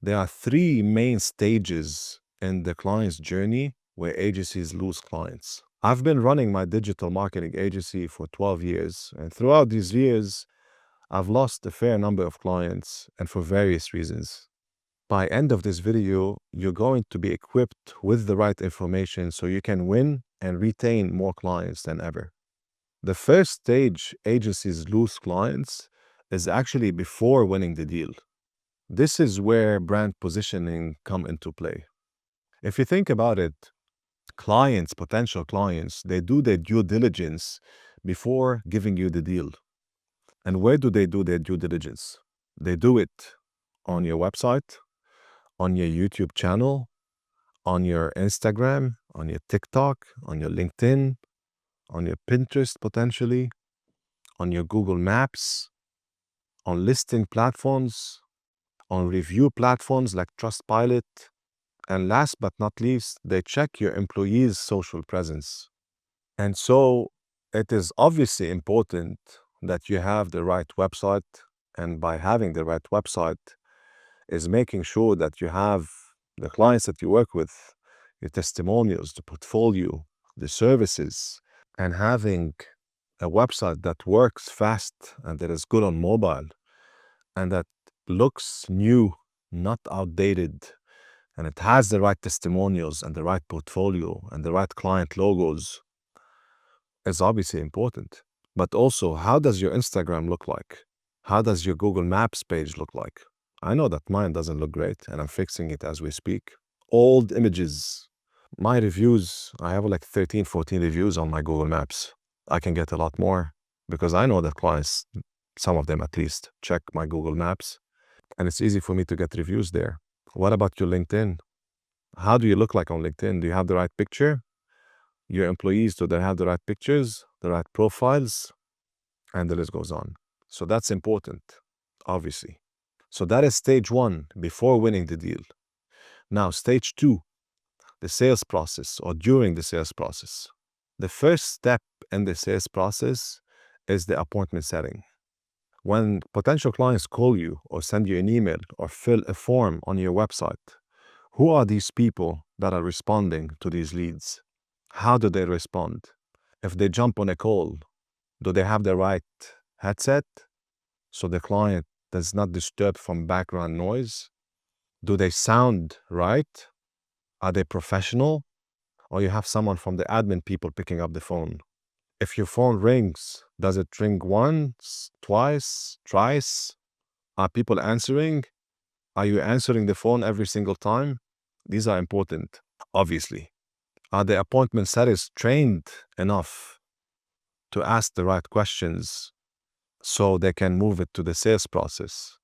There are three main stages in the client's journey where agencies lose clients. I've been running my digital marketing agency for 12 years, and throughout these years, I've lost a fair number of clients, and for various reasons. By end of this video, you're going to be equipped with the right information so you can win and retain more clients than ever. The first stage agencies lose clients is actually before winning the deal. This is where brand positioning come into play. If you think about it, clients, potential clients, they do their due diligence before giving you the deal. And where do they do their due diligence? They do it on your website, on your YouTube channel, on your Instagram, on your TikTok, on your LinkedIn, on your Pinterest potentially, on your Google Maps, on listing platforms, on review platforms like Trustpilot, and last but not least, they check your employees' social presence. And so it is obviously important that you have the right website, and by having the right website is making sure that you have the clients that you work with, your testimonials, the portfolio, the services, and having a website that works fast and that is good on mobile and that looks new, not outdated, and it has the right testimonials and the right portfolio and the right client logos is obviously important. But also, how does your Instagram look like? How does your Google Maps page look like? I know that mine doesn't look great, and I'm fixing it as we speak. Old images. My reviews, I have like 13, 14 reviews on my Google Maps. I can get a lot more because I know that clients, some of them at least, check my Google Maps, and it's easy for me to get reviews there. What about your LinkedIn? How do you look like on LinkedIn? Do you have the right picture? Your employees, do they have the right pictures, the right profiles? And the list goes on. So that's important, obviously. So that is stage one, before winning the deal. Now, stage two, the sales process or during the sales process. The first step in the sales process is the appointment setting. When potential clients call you or send you an email or fill a form on your website, who are these people that are responding to these leads? How do they respond? If they jump on a call, do they have the right headset so the client does not disturb from background noise? Do they sound right? Are they professional? Or you have someone from the admin people picking up the phone? If your phone rings, does it ring once, twice, thrice? Are people answering? Are you answering the phone every single time? These are important, obviously. Are the appointment setters trained enough to ask the right questions so they can move it to the sales process?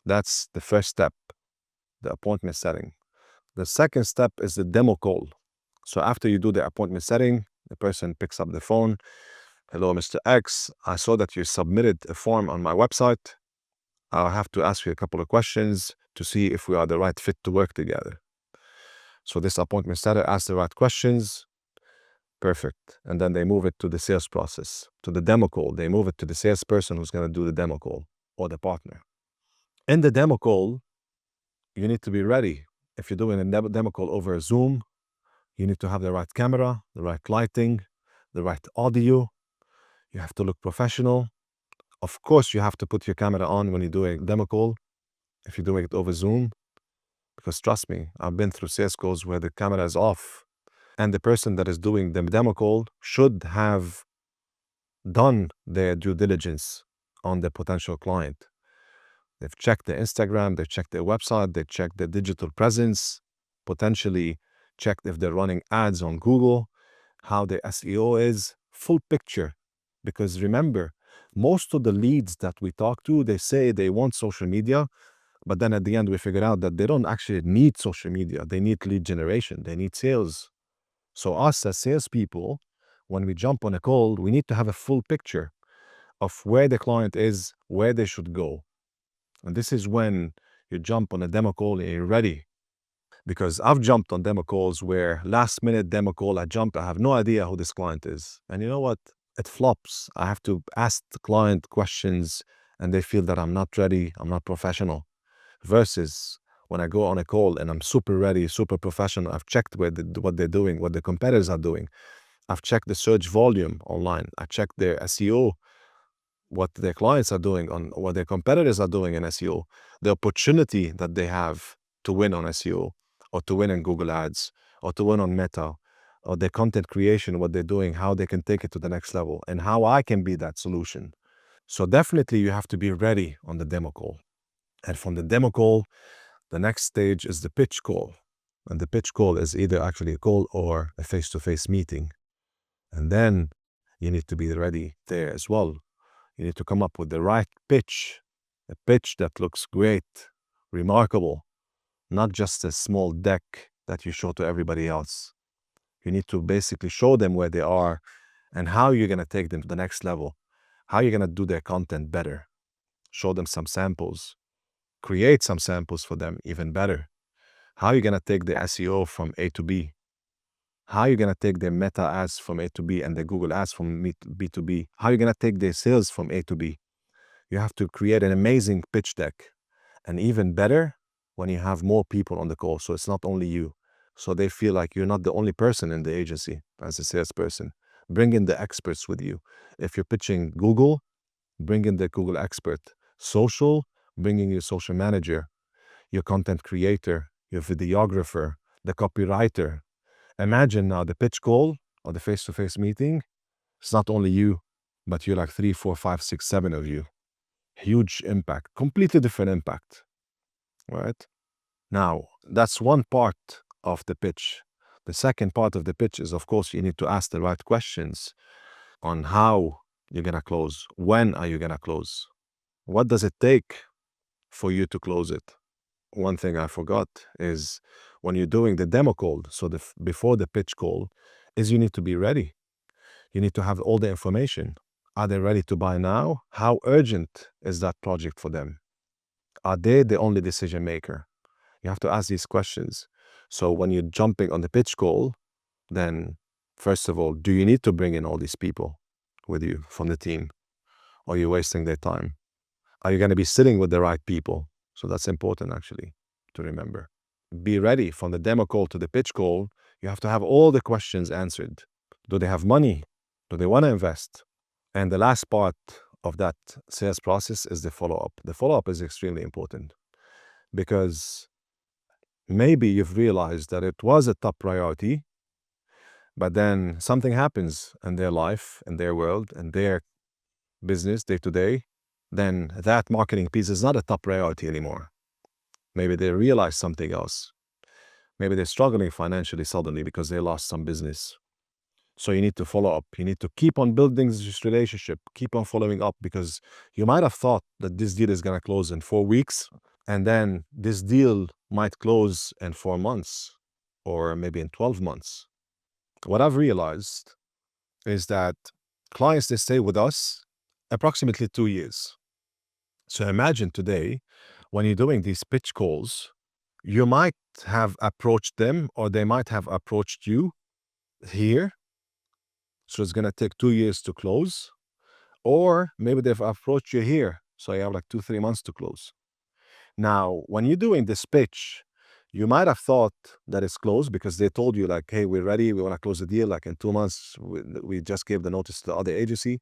That's the first step, the appointment setting. The second step is the demo call. So after you do the appointment setting, the person picks up the phone. Hello, Mr. X. I saw that you submitted a form on my website. I'll have to ask you a couple of questions to see if we are the right fit to work together. So this appointment setter asks the right questions. Perfect. And then they move it to the sales process, to the demo call. They move it to the salesperson who's going to do the demo call or the partner. In the demo call, you need to be ready. If you're doing a demo call over Zoom, you need to have the right camera, the right lighting, the right audio. You have to look professional. Of course, you have to put your camera on when you do a demo call, if you're doing it over Zoom, because trust me, I've been through sales calls where the camera is off, and the person that is doing the demo call should have done their due diligence on the potential client. They've checked their Instagram, they've checked their website, they checked their digital presence, potentially checked if they're running ads on Google, how their SEO is, full picture. Because remember, most of the leads that we talk to, they say they want social media, but then at the end we figure out that they don't actually need social media. They need lead generation, they need sales. So us as salespeople, when we jump on a call, we need to have a full picture of where the client is, where they should go. And this is when you jump on a demo call and you're ready. Because I've jumped on demo calls where last minute demo call, I have no idea who this client is. And you know what? It flops. I have to ask the client questions and they feel that I'm not ready, I'm not professional. Versus when I go on a call and I'm super ready, super professional, I've checked what they're doing, what the competitors are doing. I've checked the search volume online. I checked their SEO, what their clients are doing, on what their competitors are doing in SEO, the opportunity that they have to win on SEO, or to win in Google Ads, or to win on Meta, or their content creation, what they're doing, how they can take it to the next level, and how I can be that solution. So definitely you have to be ready on the demo call. And from the demo call, the next stage is the pitch call. And the pitch call is either actually a call or a face-to-face meeting. And then you need to be ready there as well. You need to come up with the right pitch, a pitch that looks great, remarkable, not just a small deck that you show to everybody else. You need to basically show them where they are and how you're going to take them to the next level, how you're going to do their content better. Show them some samples, create some samples for them even better. How you're going to take the SEO from A to B. How you're going to take their Meta ads from A to B and the Google ads from B to B. How you're going to take their sales from A to B. You have to create an amazing pitch deck. And even better when you have more people on the call, so it's not only you. So they feel like you're not the only person in the agency as a salesperson. Bring in the experts with you. If you're pitching Google, bring in the Google expert. Social, bring in your social manager, your content creator, your videographer, the copywriter. Imagine now the pitch call or the face-to-face meeting. It's not only you, but you're like 3, 4, 5, 6, 7 of you. Huge impact, completely different impact, right? Now, that's one part of the pitch. The second part of the pitch is, of course, you need to ask the right questions on how you're going to close. When are you going to close? What does it take for you to close it? One thing I forgot is when you're doing the demo call, so before the pitch call, is you need to be ready. You need to have all the information. Are they ready to buy now? How urgent is that project for them? Are they the only decision maker? You have to ask these questions. So when you're jumping on the pitch call, then first of all, do you need to bring in all these people with you from the team? Or are you wasting their time? Are you going to be sitting with the right people? So that's important actually to remember. Be ready from the demo call to the pitch call. You have to have all the questions answered. Do they have money? Do they want to invest? And the last part of that sales process is the follow-up. The follow-up is extremely important because maybe you've realized that it was a top priority, but then something happens in their life, in their world, in their business day to day, then that marketing piece is not a top priority anymore. Maybe they realize something else. Maybe they're struggling financially suddenly because they lost some business. So you need to follow up. You need to keep on building this relationship, keep on following up, because you might have thought that this deal is going to close in 4 weeks, and then this deal might close in 4 months or maybe in 12 months. What I've realized is that clients, they stay with us approximately 2 years. So imagine today, when you're doing these pitch calls, you might have approached them or they might have approached you here. So it's going to take 2 years to close. Or maybe they've approached you here. So you have like 2, 3 months to close. Now, when you're doing this pitch, you might have thought that it's closed because they told you like, hey, we're ready. We want to close the deal. Like in 2 months, we just gave the notice to the other agency.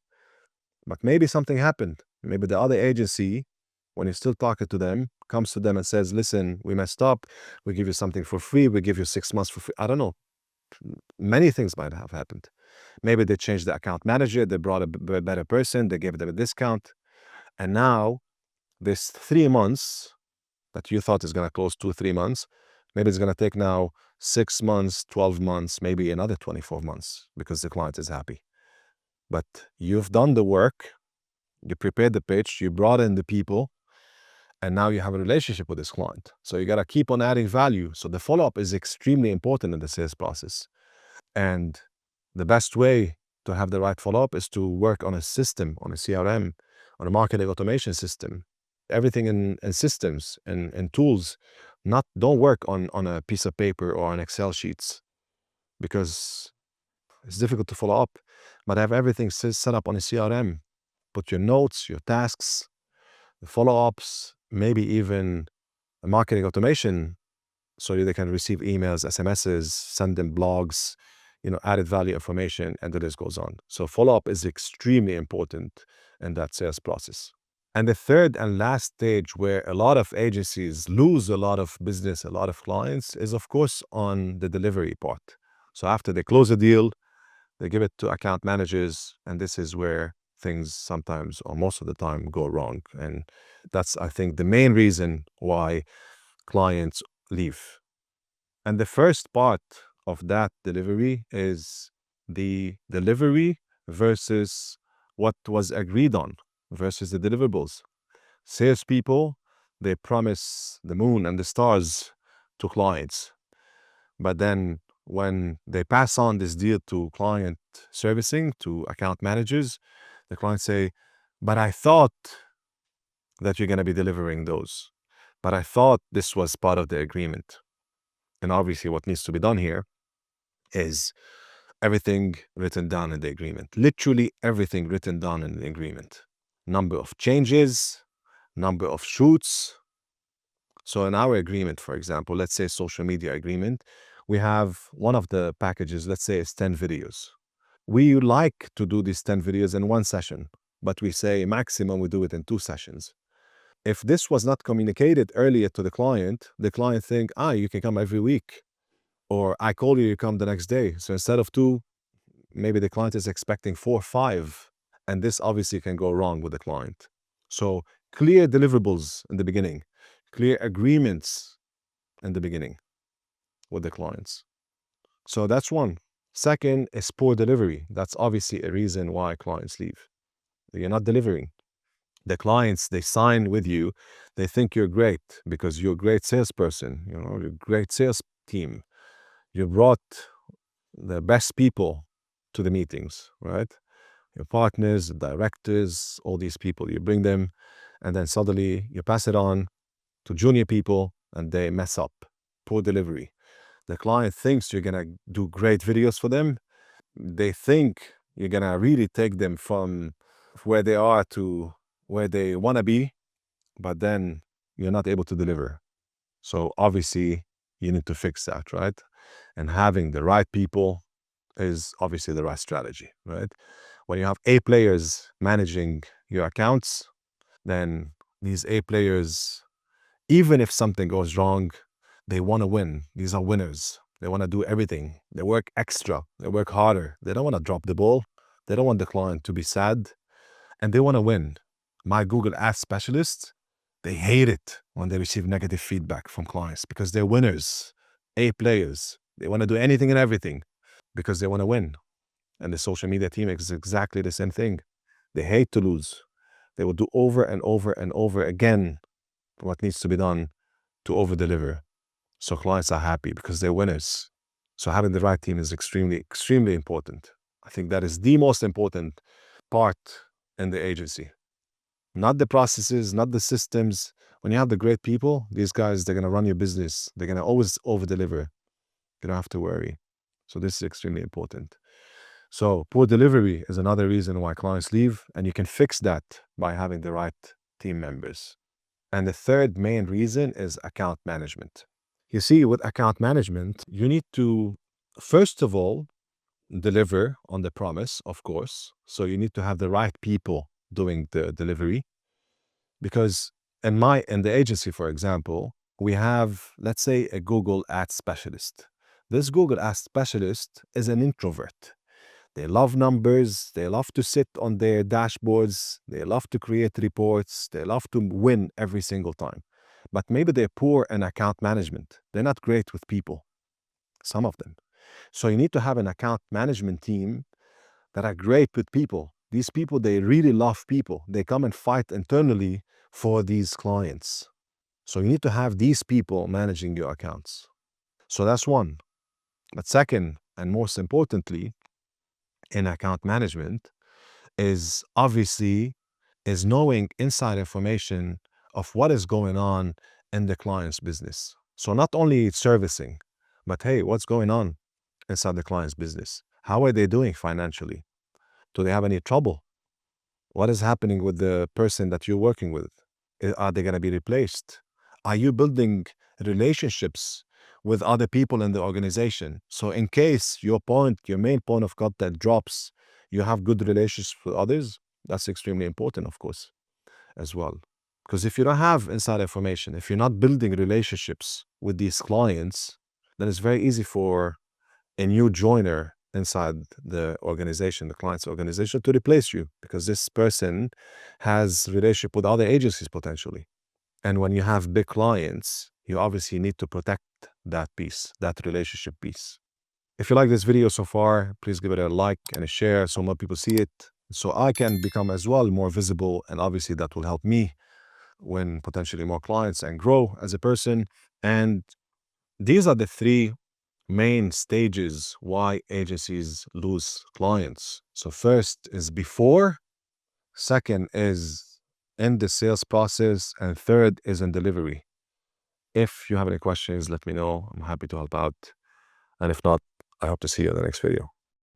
But maybe something happened. Maybe the other agency, when you're still talking to them, comes to them and says, listen, we messed up. We give you something for free. We give you 6 months for free. I don't know. Many things might have happened. Maybe they changed the account manager. They brought a better person. They gave them a discount. And now this 3 months that you thought is going to close 2, 3 months, maybe it's going to take now 6 months, 12 months, maybe another 24 months because the client is happy. But you've done the work, you prepared the pitch, you brought in the people, and now you have a relationship with this client. So you got to keep on adding value. So the follow-up is extremely important in the sales process. And the best way to have the right follow-up is to work on a system, on a CRM, on a marketing automation system. Everything in systems and tools. Don't work on a piece of paper or on Excel sheets because it's difficult to follow up. But have everything set up on a CRM. Put your notes, your tasks, the follow-ups, maybe even marketing automation, so they can receive emails, SMSs, send them blogs, added value information, and the list goes on. So follow-up is extremely important in that sales process. And the third and last stage where a lot of agencies lose a lot of business, a lot of clients, is of course on the delivery part. So after they close a deal, they give it to account managers, and this is where things sometimes or most of the time go wrong. And that's, I think, the main reason why clients leave. And the first part of that delivery is the delivery versus what was agreed on versus the deliverables. Salespeople, they promise the moon and the stars to clients. But then when they pass on this deal to client servicing, to account managers, the clients say, but I thought that you're going to be delivering those. But I thought this was part of the agreement. And obviously, what needs to be done here is everything written down in the agreement. Literally everything written down in the agreement. Number of changes, number of shoots. So in our agreement, for example, let's say social media agreement, we have one of the packages, let's say it's 10 videos. We like to do these 10 videos in one session, but we say maximum we do it in 2 sessions. If this was not communicated earlier to the client think, you can come every week. Or I call you, you come the next day. So instead of 2, maybe the client is expecting 4 or 5. And this obviously can go wrong with the client. So clear deliverables in the beginning, clear agreements in the beginning with the clients. So that's one. Second is poor delivery. That's obviously a reason why clients leave. You're not delivering. The clients, they sign with you. They think you're great because you're a great salesperson. You're a great sales team. You brought the best people to the meetings, right? Your partners, directors, all these people, you bring them, and then suddenly you pass it on to junior people and they mess up. Poor delivery. The client thinks you're going to do great videos for them. They think you're going to really take them from where they are to where they want to be, but then you're not able to deliver. So obviously you need to fix that, right? And having the right people is obviously the right strategy, right? When you have A players managing your accounts, then these A players, even if something goes wrong, they want to win. These are winners. They want to do everything. They work extra. They work harder. They don't want to drop the ball. They don't want the client to be sad. And they want to win. My Google Ads specialists, they hate it when they receive negative feedback from clients because they're winners, A players. They want to do anything and everything because they want to win. And the social media team is exactly the same thing. They hate to lose. They will do over and over and over again what needs to be done to over-deliver. So clients are happy because they're winners. So having the right team is extremely, extremely important. I think that is the most important part in the agency. Not the processes, not the systems. When you have the great people, these guys, they're going to run your business. They're going to always over-deliver. You don't have to worry. So this is extremely important. So poor delivery is another reason why clients leave, and you can fix that by having the right team members. And the third main reason is account management. You see, with account management, you need to, first of all, deliver on the promise, of course. So you need to have the right people doing the delivery. Because in the agency, for example, we have, let's say, a Google Ads specialist. This Google Ads specialist is an introvert. They love numbers. They love to sit on their dashboards. They love to create reports. They love to win every single time. But maybe they're poor in account management. They're not great with people, some of them. So you need to have an account management team that are great with people. These people, they really love people. They come and fight internally for these clients. So you need to have these people managing your accounts. So that's one. But second, and most importantly, in account management is knowing inside information of what is going on in the client's business. So not only servicing, but hey, what's going on inside the client's business? How are they doing financially? Do they have any trouble? What is happening with the person that you're working with? Are they going to be replaced? Are you building relationships with other people in the organization? So in case your main point of contact drops, you have good relationships with others. That's extremely important, of course, as well. Because if you don't have inside information, if you're not building relationships with these clients, then it's very easy for a new joiner inside the organization, the client's organization, to replace you, because this person has relationship with other agencies potentially. And when you have big clients, you obviously need to protect that piece, that relationship piece. If you like this video so far, please give it a like and a share so more people see it, so I can become as well more visible. And obviously that will help me win potentially more clients and grow as a person. And these are the three main stages why agencies lose clients. So first is before, second is in the sales process, and third is in delivery. If you have any questions, let me know. I'm happy to help out. And if not, I hope to see you in the next video.